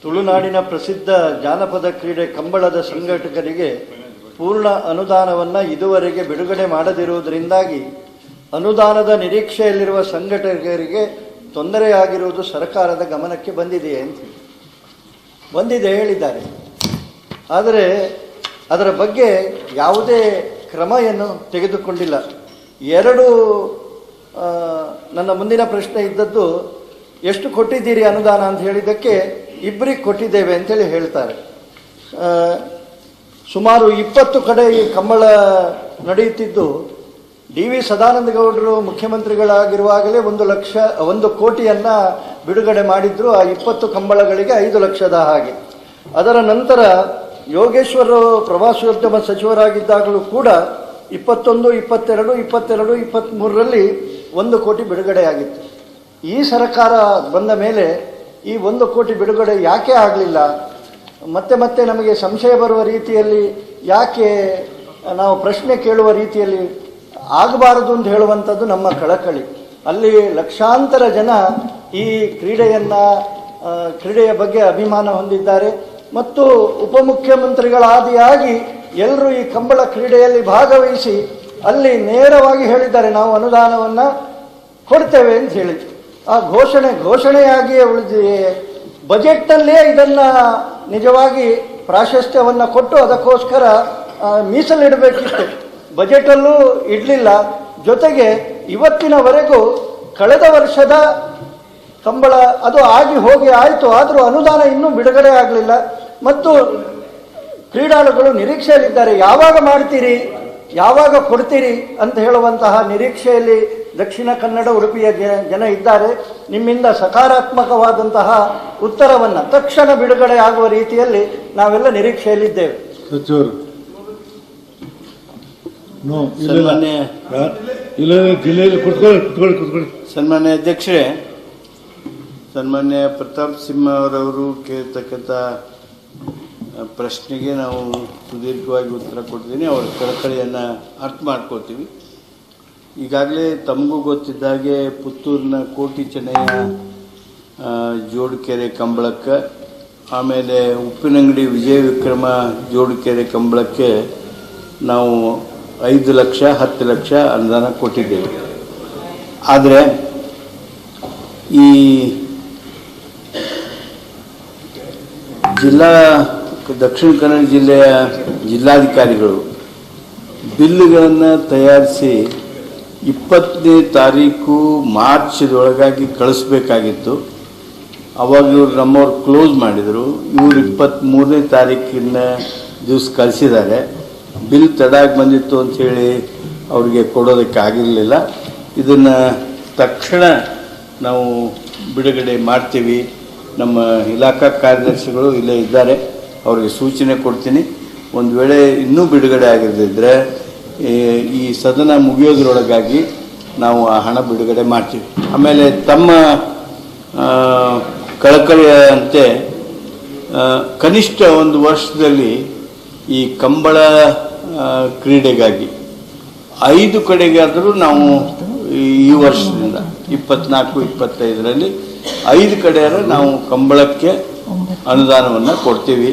ತುಳುನಾಡಿನ ಪ್ರಸಿದ್ಧ ಜಾನಪದ ಕ್ರೀಡೆ ಕಂಬಳದ ಸಂಘಟಕರಿಗೆ ಪೂರ್ಣ ಅನುದಾನವನ್ನು ಇದುವರೆಗೆ ಬಿಡುಗಡೆ ಮಾಡದಿರುವುದರಿಂದಾಗಿ ಅನುದಾನದ ನಿರೀಕ್ಷೆಯಲ್ಲಿರುವ ಸಂಘಟಕರಿಗೆ ತೊಂದರೆಯಾಗಿರುವುದು ಸರ್ಕಾರದ ಗಮನಕ್ಕೆ ಬಂದಿದೆ ಹೇಳಿದ್ದಾರೆ. ಆದರೆ ಅದರ ಬಗ್ಗೆ ಯಾವುದೇ ಕ್ರಮವನ್ನು ತೆಗೆದುಕೊಂಡಿಲ್ಲ. ನನ್ನ ಮುಂದಿನ ಪ್ರಶ್ನೆ ಇದ್ದದ್ದು, ಎಷ್ಟು ಕೊಟ್ಟಿದ್ದೀರಿ ಅನುದಾನ ಅಂತ ಹೇಳಿದ್ದಕ್ಕೆ ಇಬ್ಬರಿಗೆ ಕೊಟ್ಟಿದ್ದೇವೆ ಅಂತೇಳಿ ಹೇಳ್ತಾರೆ. ಸುಮಾರು 20 ಕಡೆ ಈ ಕಂಬಳ ನಡೆಯುತ್ತಿದ್ದು ಡಿ.ವಿ. ಸದಾನಂದ ಗೌಡರು ಮುಖ್ಯಮಂತ್ರಿಗಳಾಗಿರುವಾಗಲೇ 1 ಕೋಟಿಯನ್ನು ಬಿಡುಗಡೆ ಮಾಡಿದ್ರು. ಆ 20 ಕಂಬಳಗಳಿಗೆ 5 ಲಕ್ಷದ ಹಾಗೆ. ಅದರ ನಂತರ ಯೋಗೇಶ್ವರ ಪ್ರವಾಸೋದ್ಯಮ ಸಚಿವರಾಗಿದ್ದಾಗಲೂ ಕೂಡ 21, 22, 22, 23ರಲ್ಲಿ 1 ಕೋಟಿ ಬಿಡುಗಡೆಯಾಗಿತ್ತು. ಈ ಸರ್ಕಾರ ಬಂದ ಮೇಲೆ ಈ 1 ಕೋಟಿ ಬಿಡುಗಡೆ ಯಾಕೆ ಆಗಲಿಲ್ಲ? ಮತ್ತೆ ನಮಗೆ ಸಂಶಯ ಬರುವ ರೀತಿಯಲ್ಲಿ, ಯಾಕೆ ನಾವು ಪ್ರಶ್ನೆ ಕೇಳುವ ರೀತಿಯಲ್ಲಿ ಆಗಬಾರದು ಅಂತ ಹೇಳುವಂಥದ್ದು ನಮ್ಮ ಕಳಕಳಿ. ಅಲ್ಲಿ ಲಕ್ಷಾಂತರ ಜನ ಈ ಕ್ರೀಡೆಯ ಬಗ್ಗೆ ಅಭಿಮಾನ ಹೊಂದಿದ್ದಾರೆ ಮತ್ತು ಉಪಮುಖ್ಯಮಂತ್ರಿಗಳಾದಿಯಾಗಿ ಎಲ್ಲರೂ ಈ ಕಂಬಳ ಕ್ರೀಡೆಯಲ್ಲಿ ಭಾಗವಹಿಸಿ ಅಲ್ಲಿ ನೇರವಾಗಿ ಹೇಳಿದ್ದಾರೆ, ನಾವು ಅನುದಾನವನ್ನು ಕೊಡ್ತೇವೆ ಅಂತ ಹೇಳಿ. ಆ ಘೋಷಣೆಯಾಗಿಯೇ ಉಳಿದಿದೆ. ಬಜೆಟ್ನಲ್ಲೇ ಇದನ್ನು ನಿಜವಾಗಿ ಪ್ರಾಶಸ್ತ್ಯವನ್ನು ಕೊಟ್ಟು ಅದಕ್ಕೋಸ್ಕರ ಮೀಸಲಿಡಬೇಕಿತ್ತು. ಬಜೆಟಲ್ಲೂ ಇಡಲಿಲ್ಲ. ಜೊತೆಗೆ ಇವತ್ತಿನವರೆಗೂ ಕಳೆದ ವರ್ಷದ ಕಂಬಳ ಅದು ಹೋಗಿ ಆಯಿತು, ಆದರೂ ಅನುದಾನ ಇನ್ನೂ ಬಿಡುಗಡೆ ಆಗಲಿಲ್ಲ ಮತ್ತು ಕ್ರೀಡಾಳುಗಳು ನಿರೀಕ್ಷೆಯಲ್ಲಿದ್ದಾರೆ. ಯಾವಾಗ ಮಾಡ್ತೀರಿ, ಯಾವಾಗ ಕೊಡ್ತೀರಿ ಅಂತ ಹೇಳುವಂತಹ ನಿರೀಕ್ಷೆಯಲ್ಲಿ ದಕ್ಷಿಣ ಕನ್ನಡ, ಉಡುಪಿಯ ಜನ ಇದ್ದಾರೆ. ನಿಮ್ಮಿಂದ ಸಕಾರಾತ್ಮಕವಾದಂತಹ ಉತ್ತರವನ್ನು ತಕ್ಷಣ ಬಿಡುಗಡೆ ಆಗುವ ರೀತಿಯಲ್ಲಿ ನಾವೆಲ್ಲ ನಿರೀಕ್ಷೆಯಲ್ಲಿದ್ದೇವೆ. ಸನ್ಮಾನ್ಯ ಅಧ್ಯಕ್ಷರೇ, ಸನ್ಮಾನ್ಯ ಪ್ರತಾಪ್ ಸಿಂಹರವರು ಕೇಳ್ತಕ್ಕಂಥ ಪ್ರಶ್ನೆಗೆ ನಾವು ಸುದೀರ್ಘವಾಗಿ ಉತ್ತರ ಕೊಡ್ತೀನಿ. ಅವರ ಕಳಕಳಿಯನ್ನು ಅರ್ಥ ಮಾಡ್ಕೊಳ್ತೀವಿ. ಈಗಾಗಲೇ ತಮಗೂ ಗೊತ್ತಿದ್ದಾಗೆ ಪುತ್ತೂರಿನ ಕೋಟಿ ಚೆನ್ನಯ್ಯ ಜೋಡುಕೆರೆ ಕಂಬಳಕ್ಕೆ, ಆಮೇಲೆ ಉಪ್ಪಿನಂಗಡಿ ವಿಜಯ ವಿಕ್ರಮ ಜೋಡುಕೆರೆ ಕಂಬಳಕ್ಕೆ ನಾವು 5 ಲಕ್ಷ 10 ಲಕ್ಷ ಅನುದಾನ ಕೊಟ್ಟಿದ್ದೇವೆ. ಆದರೆ ಈ ದಕ್ಷಿಣ ಕನ್ನಡ ಜಿಲ್ಲೆಯ ಜಿಲ್ಲಾಧಿಕಾರಿಗಳು ಬಿಲ್ಲುಗಳನ್ನು ತಯಾರಿಸಿ 20ನೇ ತಾರೀಕು ಮಾರ್ಚ್ದೊಳಗಾಗಿ ಕಳಿಸ್ಬೇಕಾಗಿತ್ತು. ಅವಾಗ ಇವರು ನಮ್ಮವ್ರು ಕ್ಲೋಸ್ ಮಾಡಿದರು. ಇವರು 23ನೇ ತಾರೀಕಿನ ದಿವಸ ಕಳಿಸಿದ್ದಾರೆ. ಬಿಲ್ ತಡಾಗಿ ಬಂದಿತ್ತು ಅಂಥೇಳಿ ಅವ್ರಿಗೆ ಕೊಡೋದಕ್ಕೆ ಆಗಿರಲಿಲ್ಲ. ಇದನ್ನು ತಕ್ಷಣ ನಾವು ಬಿಡುಗಡೆ ಮಾಡ್ತೀವಿ. ನಮ್ಮ ಇಲಾಖಾ ಕಾರ್ಯದರ್ಶಿಗಳು ಇಲ್ಲೇ ಇದ್ದಾರೆ, ಅವರಿಗೆ ಸೂಚನೆ ಕೊಡ್ತೀನಿ. ಒಂದು ವೇಳೆ ಇನ್ನೂ ಬಿಡುಗಡೆ ಆಗಿರದಿದ್ದರೆ ಈ ಸದನ ಮುಗಿಯೋದ್ರೊಳಗಾಗಿ ನಾವು ಆ ಹಣ ಬಿಡುಗಡೆ ಮಾಡ್ತೀವಿ. ಆಮೇಲೆ ತಮ್ಮ ಕಳಕಳಿಯಂತೆ ಕನಿಷ್ಠ 1 ವರ್ಷದಲ್ಲಿ ಈ ಕಂಬಳ ಕ್ರೀಡೆಗಾಗಿ 5 ಕಡೆಗಾದರೂ ನಾವು ಈ ವರ್ಷದಿಂದ 24-25ರಲ್ಲಿ 5 ಕಡೆಯಾರ ನಾವು ಕಂಬಳಕ್ಕೆ ಅನುದಾನವನ್ನು ಕೊಡ್ತೀವಿ.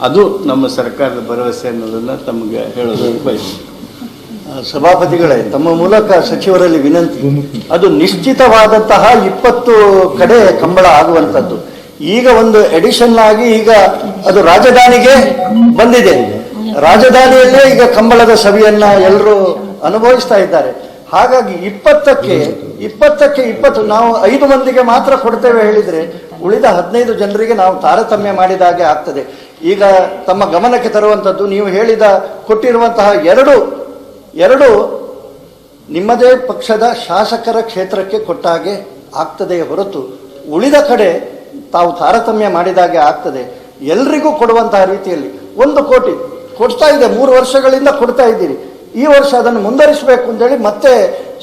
ಅದು ನಮ್ಮ ಸರ್ಕಾರದ ಭರವಸೆ ಅನ್ನೋದನ್ನು ತಮಗೆ ಹೇಳೋದಕ್ಕೆ ಬಯಸ್ತೀನಿ. ಸಭಾಪತಿಗಳೇ, ತಮ್ಮ ಮೂಲಕ ಸಚಿವರಲ್ಲಿ ವಿನಂತಿ, ಅದು ನಿಶ್ಚಿತವಾದಂತಹ 20 ಕಡೆ ಕಂಬಳ ಆಗುವಂಥದ್ದು. ಈಗ ಒಂದು ಎಡಿಷನ್ ಆಗಿ ಈಗ ಅದು ರಾಜಧಾನಿಗೆ ಬಂದಿದೆ. ರಾಜಧಾನಿಯಲ್ಲೇ ಈಗ ಕಂಬಳದ ಸವಿಯನ್ನ ಎಲ್ಲರೂ ಅನುಭವಿಸ್ತಾ ಇದ್ದಾರೆ. ಹಾಗಾಗಿ 20ಕ್ಕೆ 20 ನಾವು 5 ಮಂದಿಗೆ ಮಾತ್ರ ಕೊಡ್ತೇವೆ ಹೇಳಿದರೆ ಉಳಿದ 15 ಜನರಿಗೆ ನಾವು ತಾರತಮ್ಯ ಮಾಡಿದಾಗೆ ಆಗ್ತದೆ. ಈಗ ತಮ್ಮ ಗಮನಕ್ಕೆ ತರುವಂಥದ್ದು, ನೀವು ಕೊಟ್ಟಿರುವಂತಹ ಎರಡು ನಿಮ್ಮದೇ ಪಕ್ಷದ ಶಾಸಕರ ಕ್ಷೇತ್ರಕ್ಕೆ ಕೊಟ್ಟಾಗೆ ಆಗ್ತದೆ ಹೊರತು ಉಳಿದ ಕಡೆ ತಾವು ತಾರತಮ್ಯ ಮಾಡಿದಾಗೆ ಆಗ್ತದೆ. ಎಲ್ರಿಗೂ ಕೊಡುವಂತಹ ರೀತಿಯಲ್ಲಿ 1 ಕೋಟಿ ಕೊಡ್ತಾ ಇದೆ. 3 ವರ್ಷಗಳಿಂದ ಕೊಡ್ತಾ ಇದ್ದೀರಿ. ಈ ವರ್ಷ ಅದನ್ನು ಮುಂದುವರಿಸಬೇಕು ಅಂತೇಳಿ ಮತ್ತೆ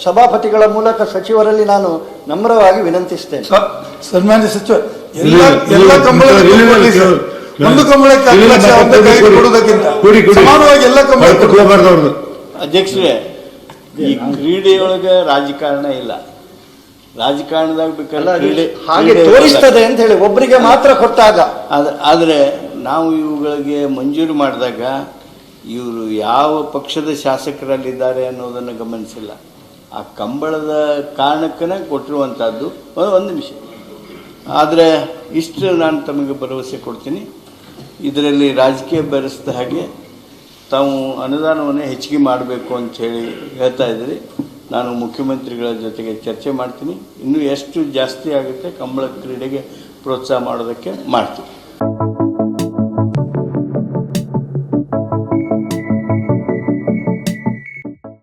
ಸಭಾಪತಿಗಳ ಮೂಲಕ ಸಚಿವರಲ್ಲಿ ನಾನು ನಮ್ರವಾಗಿ ವಿನಂತಿಸ್ತೇನೆ. ಸನ್ಮಾನ್ಯ ಸಚಿವ, ಎಲ್ಲ ಅಧ್ಯಕ್ಷರೇ, ಈ ಕ್ರೀಡೆಯೊಳಗೆ ರಾಜಕಾರಣ ಇಲ್ಲ. ರಾಜಕಾರಣದಾಗ ಬೇಕಾದ್ರೆ ಹಾಗೆ ತೋರಿಸ್ತದೆ ಅಂತ ಹೇಳಿ ಒಬ್ಬರಿಗೆ ಮಾತ್ರ ಕೊಟ್ಟಾಗ. ಆದರೆ ನಾವು ಇವುಗಳಿಗೆ ಮಂಜೂರು ಮಾಡಿದಾಗ ಇವರು ಯಾವ ಪಕ್ಷದ ಶಾಸಕರಲ್ಲಿದ್ದಾರೆ ಅನ್ನೋದನ್ನು ಗಮನಿಸಿಲ್ಲ. ಆ ಕಂಬಳದ ಕಾರಣಕ್ಕನೇ ಕೊಟ್ಟಿರುವಂಥದ್ದು. ಒಂದು ನಿಮಿಷ. ಆದರೆ ಇಷ್ಟು ನಾನು ತಮಗೆ ಭರವಸೆ ಕೊಡ್ತೀನಿ, ಇದರಲ್ಲಿ ರಾಜಕೀಯ ಬೆರೆಸಿದ ಹಾಗೆ ತಾವು ಅನುದಾನವನ್ನು ಹೆಚ್ಚಿಗೆ ಮಾಡಬೇಕು ಅಂಥೇಳಿ ಹೇಳ್ತಾ ಇದ್ದೀರಿ. ನಾನು ಮುಖ್ಯಮಂತ್ರಿಗಳ ಜೊತೆಗೆ ಚರ್ಚೆ ಮಾಡ್ತೀನಿ. ಇನ್ನೂ ಎಷ್ಟು ಜಾಸ್ತಿ ಆಗುತ್ತೆ ಕಂಬಳ ಕ್ರೀಡೆಗೆ ಪ್ರೋತ್ಸಾಹ ಮಾಡೋದಕ್ಕೆ ಮಾಡ್ತೀನಿ.